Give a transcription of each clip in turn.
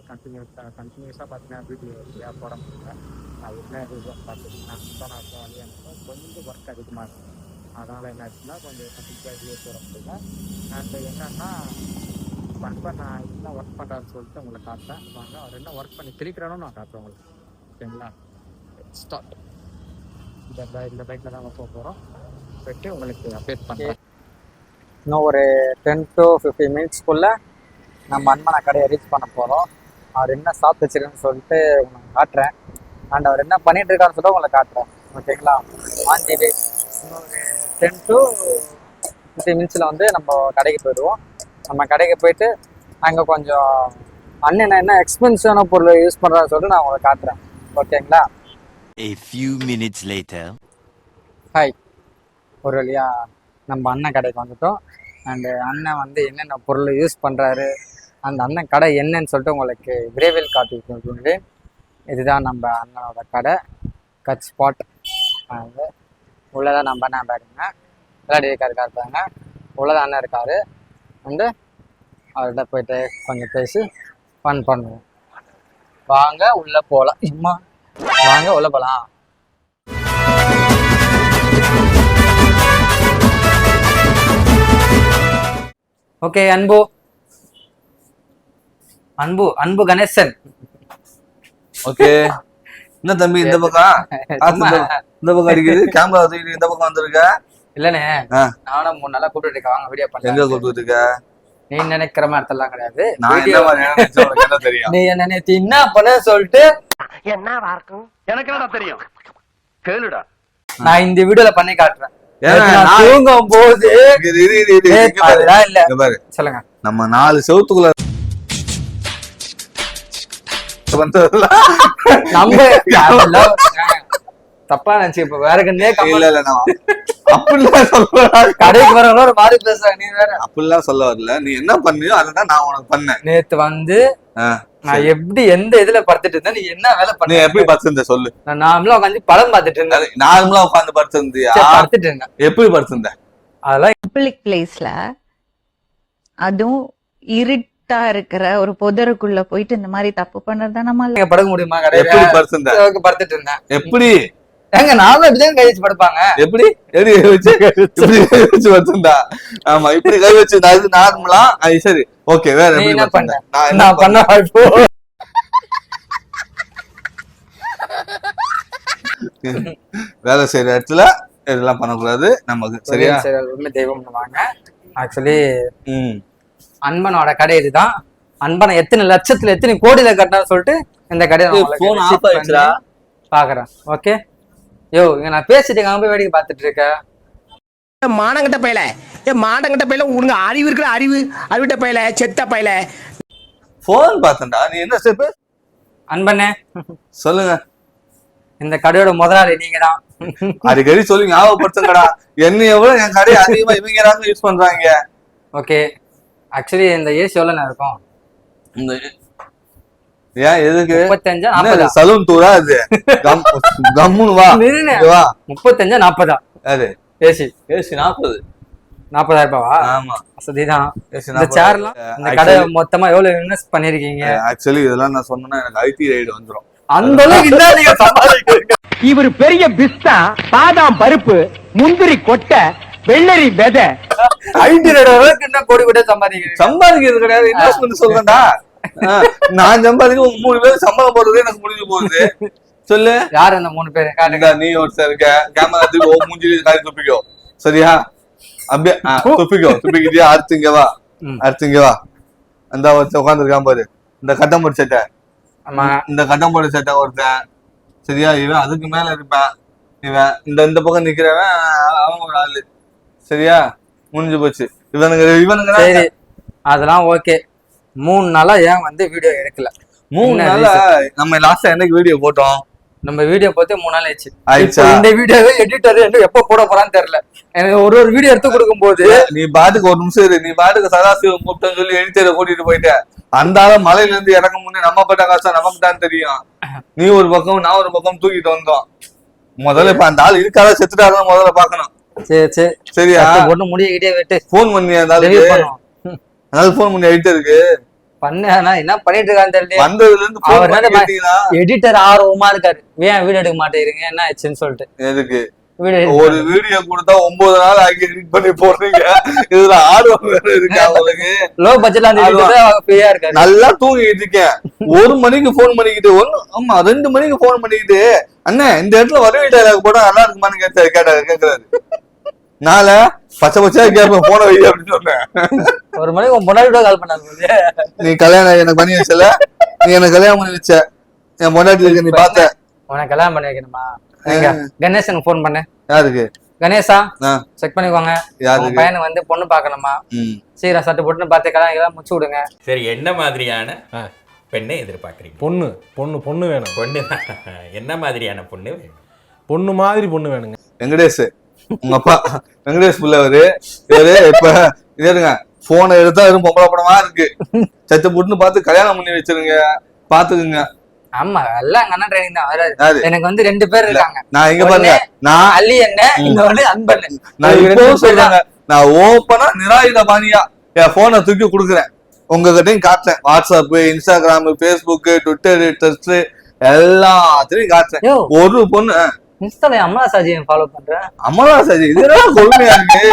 கண்டினியூஸாக பார்த்தீங்கன்னா வீடியோ சரியாக போட முடியல. அது என்ன ரீசன் பார்த்தீங்கன்னா எனக்கு கொஞ்சம் ஒர்க் அதிகமாக இருக்கும். அதனால் என்ன ஆச்சுன்னா கொஞ்சம் கண்டிப்பாக வீடியோ போட முடியல. அண்ட் என்னன்னா இப்போ நான் என்ன ஒர்க் பண்ணுறான்னு சொல்லிட்டு உங்களுக்கு காட்டுறேன். வாங்க அவர் என்ன ஒர்க் பண்ணி கிளிக்கிறானோ நான் காட்டுறேன் உங்களுக்கு. ஓகேங்களா, ஸ்டார்ட். இந்த பைக்கில் தான் போக போகிறோம். போய்ட்டு உங்களுக்கு அப்டேட் பண்ணுறேன். இன்னும் ஒரு 10 to 15 மினிட்ஸ்க்குள்ளே நம்ம அன்மனை கடையை ரீச் பண்ண போகிறோம். அவர் என்ன சாப்பிட்டு வச்சிருக்குன்னு சொல்லிட்டு உங்களுக்கு காட்டுறேன். அண்ட் அவர் என்ன பண்ணிட்டு இருக்காருன்னு சொல்லிட்டு உங்களை காட்டுறேன். ஓகேங்களா, வாங்கிட்டு இன்னொரு 10 to 15 மினிட்ஸில் வந்து நம்ம கடைக்கு போயிடுவோம். நம்ம கடைக்கு போயிட்டு அங்கே கொஞ்சம் அண்ணன் என்ன எக்ஸ்பென்சிவான பொருளை யூஸ் பண்ணுறான்னு சொல்லிட்டு நான் உங்களை காட்டுறேன். ஓகேங்களா. A few minutes later. Hi, ஒரு வழியா நம்ம அண்ணன் கடைக்கு வந்துட்டோம். அண்டு அண்ணன் வந்து என்னென்ன பொருள் யூஸ் பண்ணுறாரு, அந்த அண்ணன் கடை என்னன்னு சொல்லிட்டு உங்களுக்கு விரைவில் காட்டியிருக்கேன். இதுதான் நம்ம அண்ணனோட கடை, கட் ஸ்பாட். வந்து உள்ளதான் நம்ம அண்ணன் பாருங்க, விளையாடி இருக்காருங்க. உள்ளதான் அண்ணன் இருக்காரு. வந்து அவர்கிட்ட போயிட்டு கொஞ்சம் பேசி ஃபன் பண்ணுவோம். வாங்க உள்ளே போகலாம். வாங்க உள்ளே போகலாம். ஓகே, அன்பு அன்பு அன்பு கணேசன். ஓகே, என்ன தம்பி இந்த பக்கம் இந்த பக்கம் அடிக்குது, கேமரா தூக்கிட்டு இந்த பக்கம் வந்திருக்க? இல்லனே, நானும் 3 நாளா கூப்பிட்டு இருக்க. வாங்க வீடியோ பண்ணலாம். எங்க கூப்பிட்டு இருக்க? நீ நினைக்கிற மாதிரி எல்லாம் கிடையாது. தெரியும் நீ என்ன நினைத்து என்ன பண்ண சொல்லிட்டு என்ன இருக்கும் எனக்கு என்னடா தெரியும், கேளுடா. நான் இந்த வீடியோல பண்ணி காட்டுறேன். தூங்கும் போது இல்ல சொல்லுங்க, நம்ம 4 செவத்துக்குள்ள நம்ம தப்பா நினைச்சு இப்ப வேற கண்ணே அப்படிலாம் சொல்ல, கடைக்கு வரவங்க ஒரு மாதிரி பேசுறாங்க. நீ வேற அப்படிலாம் சொல்ல வரல. நீ என்ன பண்ணியோ அதான் நான் உனக்கு பண்ணேன். நேத்து வந்து நான் எப்படி எந்த இதுல படுத்துட்டு இருந்தேன், நீ என்ன வேலை பண்ண, எப்படி படுத்திருந்த சொல்லு. நான் நார்மலா உட்காந்து படம் பார்த்துட்டு இருந்தேன். நார்மலா உட்காந்து படுத்திருந்தியா? படுத்துட்டு இருந்தேன். எப்படி படுத்திருந்த? அதெல்லாம் பப்ளிக் பிளேஸ்ல, அதுவும் இருட்டா இருக்கிற ஒரு புதருக்குள்ள போயிட்டு இந்த மாதிரி தப்பு பண்றதா நம்ம படுக்க முடியுமா? எப்படி படுத்திருந்த? படுத்துட்டு இருந்தேன். எப்படி எங்க நானும் இப்படிதான் கை வச்சு படுப்பாங்க. எப்படி வச்சு படுத்திருந்தா? ஆமா, இப்படி கை வச்சு நார்மலா. சரி, ஓகே. வேற என்ன பண்ண? நான் பண்ண வேலை செய்யற இடத்துல இதெல்லாம் பண்ணக்கூடாது நமக்கு. சரியா? தெய்வம் வாங்க. ஆக்சுவலி அன்பனோட கடை இதுதான். அன்பனை எத்தனை லட்சத்துல எத்தனை கோடியில கட்டினான்னு சொல்லிட்டு இந்த கடையை பாக்குறேன். ஓகே, யோ இங்க நான் பேசிட்டு அங்க போய் வேடிக்கை பார்த்துட்டு இருக்கேன். மானங்கட்ட பையல, மானங்கட்ட பையல, உனக்கு அறிவு இருக்கிற அறிவு அறிவிட்ட பையல, செத்த பையல. போன் பார்த்தா நீ என்ன ஸ்டெப்? அன்பனே சொல்லுங்க. இந்த கடையோட முதலாளி நீங்க தான். அடிக்கடி சொல்லி ஞாபகப்படுத்துங்கடா. என்ன எவ்வளவு என் கடையை அதிகமா இவங்க யூஸ் பண்றாங்க. ஓகே, ஆக்சுவலி இந்த ஏசி எவ்வளவு நேரம் இருக்கும்? ஏன் எதுக்கு? 35 சலூன் டூரா இது? கம்முனு வா. 35 40 அது ஏசி 40,000 ரூபாவா? ஆமா, வசதிதான். இந்த சேர்லாம் இந்த கடை மொத்தமா எவ்வளவு இன்வெஸ்ட் பண்ணிருக்கீங்க? ஆக்சுவலி இதெல்லாம் நான் சொன்னா எனக்கு ஐடி ரைடு வந்துரும். அந்த அளவுக்கு நீங்க சம்பாதிக்கிறீங்க. இவர் பெரிய பிஸ்தா, பாதாம் பருப்பு, முந்திரி கொட்டை, வெள்ளரி விதை, ஐடி ரைடு அளவுக்கு என்ன கோடி கூட சம்பாதிக்கிறது கிடையாது. இன்வெஸ்ட்மெண்ட் சொல்றேன்டா. நான் சம்பாதிக்க 3 பேர் சம்பளம் போடுறதே எனக்கு முடிஞ்சு போகுது. சொல்லு, யாரு அந்த 3 பேரு? நீ ஒருத்தர் இருக்க. கேமரா தூக்கி மூஞ்சில காரி துப்பிக்கோ. சரியா? அப்படியே துப்பிக்கிட்டியா? அடுத்துங்க வா. அந்த ஒருத்தர் உட்காந்துருக்கான் பாரு, இந்த கட்டம் போட்டு சட்டை. இந்த கட்டம் போட்டு சட்டை ஒருத்தன். சரியா? இவன் அதுக்கு மேல இருப்பான். இவன் இந்த பக்கம் நிக்கிறவன் அவன் ஒரு ஆளு. சரியா? முடிஞ்சு போச்சு. இவனுங்க அதெல்லாம் ஓகே. 3 நாளா ஏன் வந்து வீடியோ எடுக்கல? 3 நாளா நம்ம லாஸ்டா என்னைக்கு வீடியோ போட்டோம்? நம்ம வீடியோ போட்டு 3 நாள் ஆயிடுச்சு. இந்த வீடியோவை எடிட்டர் எப்ப போட போறான்னு தெரியல. எனக்கு ஒரு வீடியோ எடுத்து கொடுக்கும் போது நீ பாட்டுக்கு ஒரு நிமிஷம் இரு. நீ பாட்டுக்கு சதாசிவம் கூப்பிட்டேன்னு சொல்லி எடிட்டரை கூட்டிட்டு போயிட்ட. அந்த ஆள மலையில இருந்து இறக்க முன்னே நம்ம பட்ட காசா நமக்கு தான் தெரியும். நீ ஒரு பக்கம் நான் ஒரு பக்கம் தூக்கிட்டு வந்தோம். முதல்ல இப்ப அந்த ஆள் இருக்காத செத்துட்டாருன்னு முதல்ல பாக்கணும். சரியா? ஒண்ணு முடிய கிட்டே விட்டு போன் பண்ணி அதாவது போன் பண்ணி எடிட்டருக்கு பண்ணா என்ன பண்ணிட்டு இருக்கான்னு தெரியல. வந்ததுல இருந்து phone அவர் பண்ணி என்ன கேட்டீங்கன்னா, எடிட்டர் ஆர்வமா இருக்காரு, ஏன் வீடியோ எடுக்க மாட்டேங்கிறீங்க என்ன ஆச்சுன்னு சொல்லிட்டு. எதுக்கு வீடியோ ஒரு வீடியோ கொடுத்தா 9 நாள் ஆகி எடிட் பண்ணி போடுறீங்க, இதுல ஆர்வம் வேற இருக்கு அவங்களுக்கு. லோ பட்ஜெட்ல அந்த ஃப்ரீயா இருக்காரு. நல்லா தூங்கிட்டு இருக்கேன், 1 மணிக்கு போன் பண்ணிக்கிட்டு, ஆமா 2 மணிக்கு போன் பண்ணிக்கிட்டு, அண்ணே இந்த இடத்துல வரவே டைலாக் போட்டா நல்லா இருக்குமான்னு கேக்குறாரு. நாள பச்சை பச்சையா கேட்பேன் போன வை அப்படின்னு சொன்னேன். 1 மணிக்கு உன் பொண்டாட்டி கால் பண்ணாங்க, நீ கல்யாணம் எனக்கு பண்ணி வச்சல, நீ எனக்கு கல்யாணம் பண்ணி வச்ச, என் பொண்டாட்டி இருக்க நீ பாத்த. உனக்கு கல்யாணம் பண்ணி வைக்கணுமா? கணேசனுக்கு போன் பண்ணு. யாருக்கு? கணேசா செக் பண்ணிக்கோங்க, யாருக்கு? பையனுக்கு வந்து பொண்ணு பாக்கணுமா, சீக்கிரம் சட்டு போட்டுன்னு பார்த்து கல்யாணம் முடிச்சு விடுங்க. சரி, என்ன மாதிரியான பெண்ணை எதிர்பார்க்குறீங்க? பொண்ணு பொண்ணு பொண்ணு வேணும். பொண்ணு என்ன மாதிரியான பொண்ணு வேணும்? பொண்ணு மாதிரி பொண்ணு வேணுங்க. வெங்கடேஷ் உங்க அப்பா வெங்கடேஷ் பிள்ளை இவரு இப்ப இதுங்க போனை எடுத்தா வெறும் பொம்பளை படமா இருக்கு, சத்து புட்டுன்னு பார்த்து கல்யாணம் பண்ணி வச்சிருங்க, பாத்துக்குங்க. ஆமா எல்லாம் எங்க அண்ணன் ட்ரைனிங் தான் வராது. எனக்கு வந்து 2 பேர் இருக்காங்க. நான் எங்க பாருங்க, நான் அள்ளி என்ன இன்னொன்னு அன்பண்ணு. நான் இப்பவும் சொல்றாங்க, நான் ஓப்பனா நிராயுத பாணியா என் போனை தூக்கி கொடுக்குறேன், உங்ககிட்டயும் காட்டுறேன். WhatsApp, Instagram, Facebook, Twitter, test எல்லாத்தையும் காட்டுறேன். ஒரு பொண்ணு இன்ஸ்டால அமலா சாஜியை ஃபாலோ பண்றேன். அமலா சாஜி இதெல்லாம் கொடுமையா இருக்கு.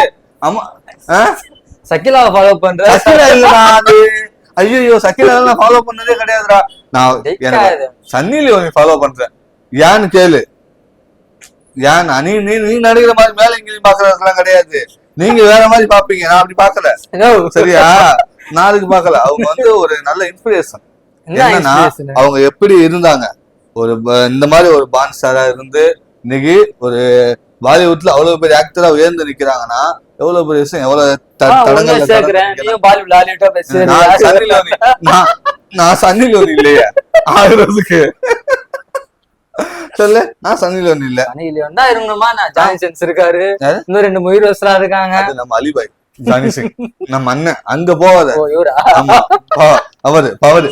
சக்கிலாவை ஃபாலோ பண்றேன். சக்கிலா இல்லடா அது, ஐயோ சக்கிலா நான் ஃபாலோ பண்ணதே கிடையாதுடா. நான் சன்னி லியோனி ஃபாலோ பண்றேன். ஏன்னு கேளு, ஏன் நீ நீ நடிக்கிற மாதிரி மேல எங்கேயும் பாக்குறதுலாம் கிடையாது, நீங்க வேற மாதிரி பாப்பீங்க, நான் அப்படி பாக்கல. சரியா? நான் அதுக்கு பாக்கல. அவங்க வந்து ஒரு நல்ல இன்ஸ்பிரேஷன். என்னன்னா அவங்க எப்படி இருந்தாங்க, ஒரு இந்த மாதிரி ஒரு பான் ஸ்டாரா இருந்து இன்னைக்கு ஒரு பாலிவுட்ல அவ்வளவு பெரிய ஆக்டரா உயர்ந்து நிக்கிறாங்கன்னா எவ்வளவு பெரிய விஷயம், எவ்வளவு நான் சன்னி லியோனி இல்லையா ஆகுறதுக்கு சொல்லு. நான் சன்னி லியோனி இல்ல, சன்னி லியோன் தான் இருக்கணுமா? நான் ஜான்சன்ஸ் இருக்காரு, இன்னும் 2 ஹீரோஸ்லாம் இருக்காங்க. நம்ம அலிபாய் ஜானி சிங் நம்ம அண்ணன், அங்க போவாத. அவரு பவரு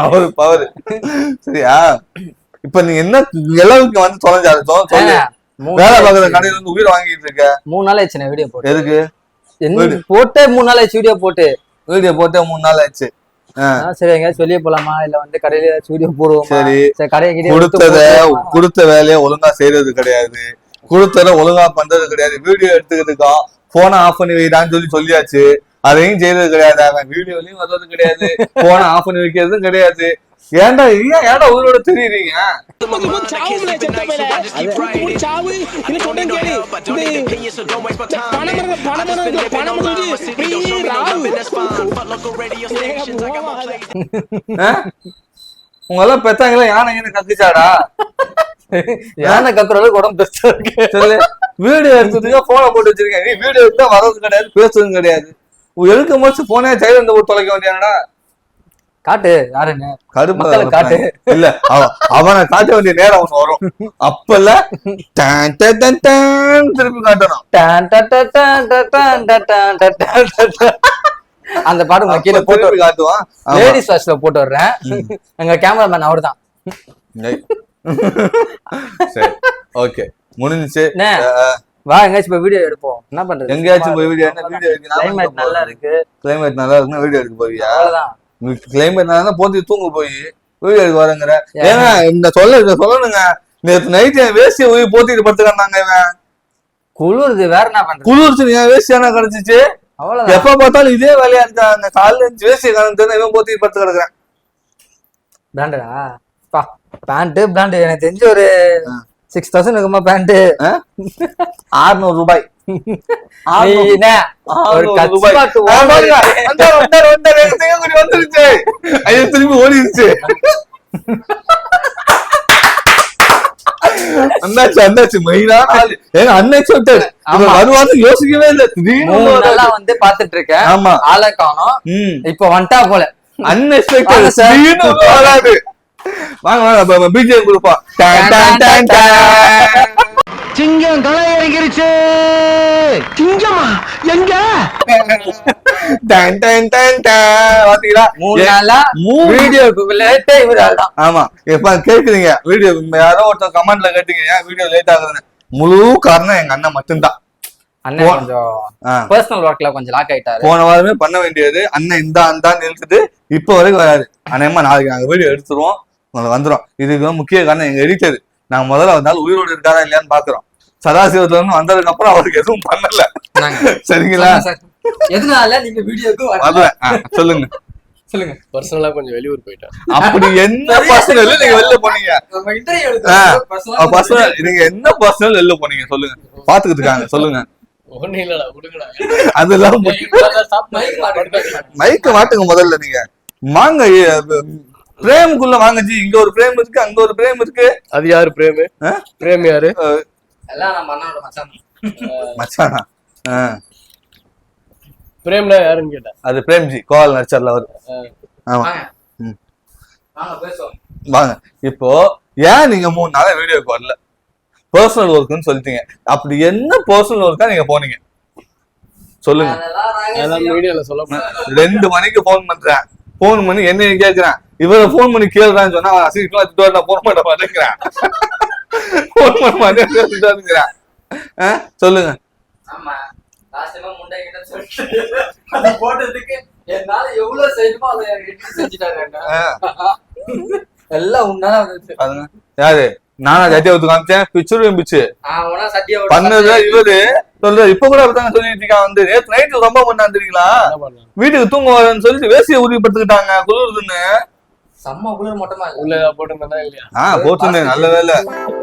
அவரு பவரு. சரியா? இப்ப நீ என்ன அளவுக்கு வந்து தொலைஞ்சாரு சொல்லு. வேலை பார்க்கற கடையில இருந்து உயிர் வாங்கிட்டு இருக்க. 3 நாள் ஆயிடுச்சு வீடியோ போட்டு. எதுக்கு போட்டு 3 நாள் ஆயிடுச்சு வீடியோ போட்டு 3 நாள் ஆயிடுச்சு. சரி எங்கேயாச்சும் வெளியே போலாமா, இல்ல வந்து கடையில ஏதாச்சும் வீடியோ போடுவோம். சரி, கடையை கொடுத்த வேலையை ஒழுங்கா செய்யறது கிடையாது, கொடுத்தத ஒழுங்கா பண்றது கிடையாது. வீடியோ எடுத்துக்கிறதுக்கும் போனை ஆஃப் பண்ணி வைடான்னு சொல்லியாச்சு, அதையும் செய்யறது கிடையாது. அவன் வீடியோலயும் வர்றது கிடையாது, போனை ஆஃப் பண்ணி வைக்கிறதும் கிடையாது. ஏன்டா உயிரோட தெரியுறீங்க? உங்கெல்லாம் பெத்தாங்களா யானை கத்துச்சாடா? யானை கக்குற அளவுக்கு உடம்பு பெருசா இருக்கு. சொல்லு. வீடியோ எடுத்துட்டு போனை போட்டு வச்சிருக்கேன், நீ வீடியோ எடுத்தா வர்றது கிடையாது, பேசுறதும் கிடையாது. எடுக்கும் போது போனே சைலண்ட் போட்டு தொலைக்க வேண்டியானடா. காட்டு யாருன்னு கடுப்பு காட்டு. இல்ல அவனை காட்ட வேண்டிய நேரம் ஒண்ணு வரும், அப்பல்ல திருப்பி காட்டணும். அந்த பாட்டு கீழே போட்டு காட்டுவான். லேடிஸ் வாய்ஸ்ல போட்டு வர்றேன். எங்க கேமராமேன் அவர் தான். சரி ஓகே முடிஞ்சிச்சு. வா எங்கேயாச்சும் போய் வீடியோ எடுப்போம். என்ன பண்றது? எங்கேயாச்சும் போய் வீடியோ கிளைமேட் நல்லா இருக்கு. கிளைமேட் நல்லா இருக்குன்னா வீடியோ எடுக்க போவியா? கிளைமேட் நல்லா போத்தி தூங்க போய் வீடியோ எடுக்க வரங்கிற. ஏங்க இந்த சொல்லணுங்க, நேற்று நைட் என் வேஸ்டிய போய் போத்திட்டு படுத்துக்காங்க. இவன் குளிருது, வேற என்ன பண்றது? குளிர்ச்சு, என் வேஸ்டியானா கிடைச்சிச்சு. அவ்வளவு எப்ப பார்த்தாலும் இதே வேலையா இருக்காங்க. காலைல வேஸ்டிய காரணம் இவன் போத்திட்டு படுத்து கிடக்குறேன். பிராண்டடா பேண்ட் பிராண்ட் எனக்கு தெரிஞ்சு ஒரு 6000 இருக்குமா பேண்ட்? 600 ரூபாய். திரும்பி ஓடிடுச்சு. அந்தாச்சு மெயினான ஆளு. அன்எக்ஸ்பெக்டட். வருவான்னு யோசிக்கவே இல்லை. திடீர்னு வந்து பாத்துட்டு இருக்கேன். ஆமா ஆளை காணோம். இப்ப வந்துட்டா போல. அன்எக்ஸ்பெக்டட் வராது. வாங்க வாங்க பிஜிஎம் கொடுப்போம். சிங்கம் களை இறங்கிருச்சு. சிங்கமா எங்க? ஆமா எப்ப கேக்குறீங்க வீடியோ, யாரோ ஒருத்தர் கமெண்ட்ல கேட்டீங்க ஏன் வீடியோ லேட் ஆகுதுன்னு. முழு காரணம் எங்க அண்ணன் மட்டும்தான். அண்ணன் கொஞ்சம் பர்சனல் ஒர்க்ல கொஞ்சம் லாக் ஆயிட்டாரு. போன வாரமே பண்ண வேண்டியது அண்ணன் இந்தான்னு நிறுத்திட்டு இப்ப வரைக்கும் வராது. அண்ணம்மா நாளைக்கு நாங்க வீடியோ எடுத்துருவோம், உங்களுக்கு வந்துடும். இதுக்கு முக்கிய காரணம் எங்க எடிட்டர். நாங்க முதல்ல வந்தாலும் உயிரோடு இருக்காரா இல்லையான்னு பாக்குறோம். சதாசிவத்துல இருந்து வந்ததுக்கு அப்புறம் அவருக்கு எதுவும் பண்ணல. சரிங்களா? எதனால நீங்க வீடியோக்கு வரல? சொல்லுங்க சொல்லுங்க. பர்சனலா கொஞ்சம் வெளியூர் போயிட்டேன். அப்படி என்ன பர்சனல் நீங்க வெளில போனீங்க? பர்சனல் நீங்க என்ன பர்சனல் வெளில போனீங்க சொல்லுங்க, பாத்துக்கிட்டு இருக்காங்க. சொல்லுங்க. ஒண்ணு இல்லடா, விடுங்கடா. அதெல்லாம் மைக்க மாட்டுங்க முதல்ல. நீங்க வாங்க பிரேமுக்குள்ள வாங்க ஜி. இங்க ஒரு பிரேம் இருக்கு, அங்க ஒரு பிரேம் இருக்கு. அது யாரு பிரேமு? பிரேம் யாரு? எல்லாம் நம்ம அண்ணனோட மச்சான். மச்சானா? பிரேம்னா யாருன்னு கேட்டேன். அது பிரேம்ஜி, கோவால் நடிச்சார்ல அவரு. ஆமா. வாங்க. இப்போ ஏன் நீங்க 3 நாளா வீடியோக்கு வரல? பர்சனல் ஒர்க்னு சொல்லிட்டீங்க. அப்படி என்ன பர்சனல் ஒர்க்கா நீங்க போனீங்க சொல்லுங்க. வீடியோல சொல்ல 2 மணிக்கு போன் பண்றேன். போன் பண்ணி என்ன கேட்கிறேன், இவரை போன் பண்ணி கேள்றான்னு சொன்னா அசிங்கமா திட்டுவாரு. நான் போன் பண்ண மாட்டேங்கிறேன். போன் பண்ண மாட்டேங்கிறேன். சொல்லுங்க. போட்டதுக்கு என்னால எவ்வளவு செய்யணுமோ அதை செஞ்சுட்டாங்க. எல்லாம் உன்னால யாரு? நானா சட்டியை ஊத்து காமிச்சேன், பிச்சுருவேன் பிச்சு பண்ணது இவரு சொல்ற. இப்ப கூட அப்படித்தாங்க சொல்லிட்டு இருக்கான். வந்து நேற்று நைட்டு ரொம்ப பண்ணான்னு தெரியுங்களா? வீட்டுக்கு தூங்க வரேன்னு சொல்லிட்டு வேசியை உறுதிப்படுத்திக்கிட்டாங்க குளிருதுன்னு. செம்ம குளிர் மொட்டமா உள்ள போட்டுருந்தா இல்லையா? போட்டுருந்தேன். நல்ல வேலை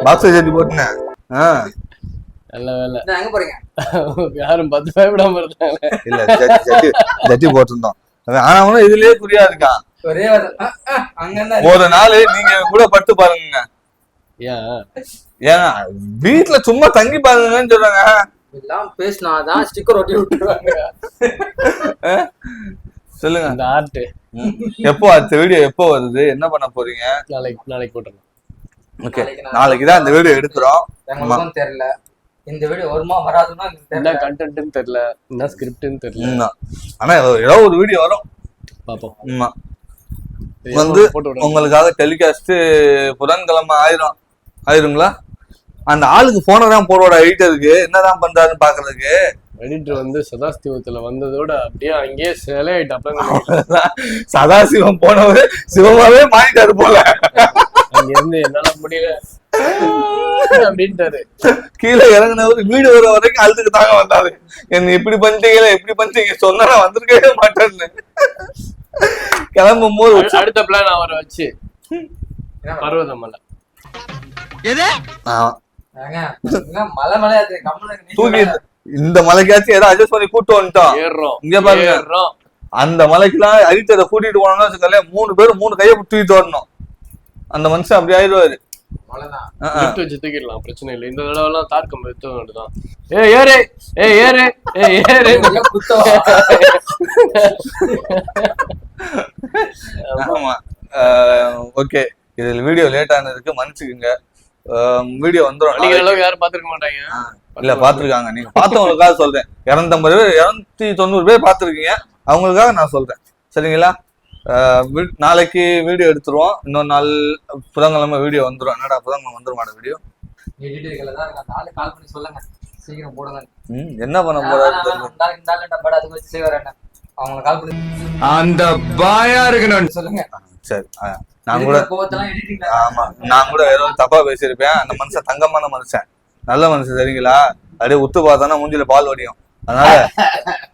பாக்ஸ் சட்டி போட்டுனேன். நல்ல வேலை. எங்க போறீங்க? யாரும் 10 பயப்படாம இருந்தாங்க. இல்ல ஜட்டி போட்டிருந்தோம். ஆனா இதுலயே குறியா இருக்கான். ஒரே ஒரு நாள் நீங்க கூட பட்டு பாருங்க. ஏன் வீட்டுல சும்மா தங்கி பாருங்கன்னு சொல்றாங்க. எல்லாம் பேசினாதான் ஸ்டிக்கர் ஒட்டி விட்டுருவாங்க. சொல்லுங்க. அந்த ஆர்ட் எப்போ அடுத்த வீடியோ எப்போ வருது? என்ன பண்ண போறீங்க? நாளைக்கு போட்டுருங்க. ஓகே, நாளைக்கு தான் அந்த வீடியோ எடுக்கிறோம். எங்களுக்கும் தெரியல இந்த வீடியோ வருமா வராதுன்னா. என்ன கண்டென்ட்னு தெரியல, என்ன ஸ்கிரிப்ட்னு தெரியல. ஆனா ஏதோ ஒரு வீடியோ வரும், பாப்போம். வந்து உங்களுக்காக டெலிகாஸ்ட் புதன்கிழமை ஆயிருங்களா? அந்த ஆளுக்கு போன தான் போடுவோட எடிட்டருக்கு என்னதான் பண்றாருன்னு பாக்குறதுக்கு. எடிட்டர் வந்து சதாசிவத்துல வந்ததோட அப்படியே அங்கேயே சிலை ஆயிட்டாப்ல. சதாசிவம் போனவரு சிவமாவே மாறிட்டாரு போல. அங்க இருந்து என்னால முடியல அப்படின்ட்டாரு. கீழே இறங்கினவரு வீடு வர வரைக்கும் அழுதுக்கு தாங்க வந்தாரு. என்ன இப்படி பண்ணிட்டீங்க சொன்னா நான் வந்திருக்கவே மாட்டேன்னு. கிளம்பும் போது அடுத்த பிளான் அவரை வச்சு பர்வதமலை தூக்கி இந்த மலைக்காச்சும் ஏதோ அட்ஜஸ்ட் பண்ணி கூட்டு வந்துட்டோம். இங்க பாருங்க, அந்த மலைக்கெல்லாம் அடித்ததை கூட்டிட்டு போனோம்னு வச்சுக்கல, 3 பேரும் 3 கையை தூக்கிட்டு வரணும். அந்த மனுஷன் அப்படி ஆயிடுவாரு. வச்சு தூக்கிடலாம், பிரச்சனை இல்லை. இந்த தடவை எல்லாம் தார்க்கம் எடுத்து வேண்டியதான். ஏறு. ஆமா. ஓகே, இதுல வீடியோ லேட் ஆனதுக்கு மன்னிச்சுக்குங்க. வீடியோ வந்துடும். யாரும் பாத்துருக்க மாட்டாங்க. இல்ல பாத்துருக்காங்க. நீங்க பார்த்தவங்களுக்காக சொல்றேன். 250 பேர் 290 பேர் பாத்துருக்கீங்க, அவங்களுக்காக நான் சொல்றேன். சரிங்களா? நாளைக்கு வீடியோ எடுத்துருவோம். இன்னொரு நாள் புதன்கிழமை வீடியோ வந்துடும். என்னடா புதன்கிழமை வந்துருமாட வீடியோ? சீக்கிரம் போடுங்க. என்ன பண்ண போறாரு? அந்த பாயா இருக்கணும் சொல்லுங்க. சரி, நான் கூட ஏதோ தப்பா பேசியிருப்பேன். அந்த மனுஷன் தங்கமான மனுஷன், நல்ல மனுஷன். சரிங்களா? அப்படியே உத்து பார்த்தானா மூஞ்சில பால் வடியும். அதனால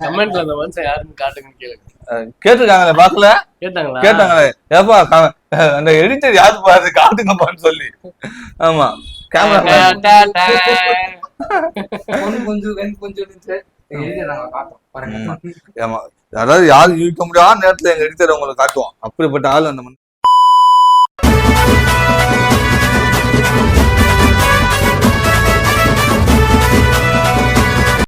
கமெண்ட்ல அந்த மனுஷன் யாருன்னு காட்டுங்கன்னு கேளுங்க. கேட்டிருக்காங்களே, பாக்கல? கேட்டாங்களே, ஏப்பா அந்த எடிட்டர் யாரு பாரு காட்டுங்கப்பான்னு சொல்லி. ஆமா, கேமரா அதாவது யாரும் யூகிக்க முடியாத நேரத்துல எங்க எடிட்டர் உங்களுக்கு காட்டுவோம். அப்படிப்பட்ட ஆள் அந்த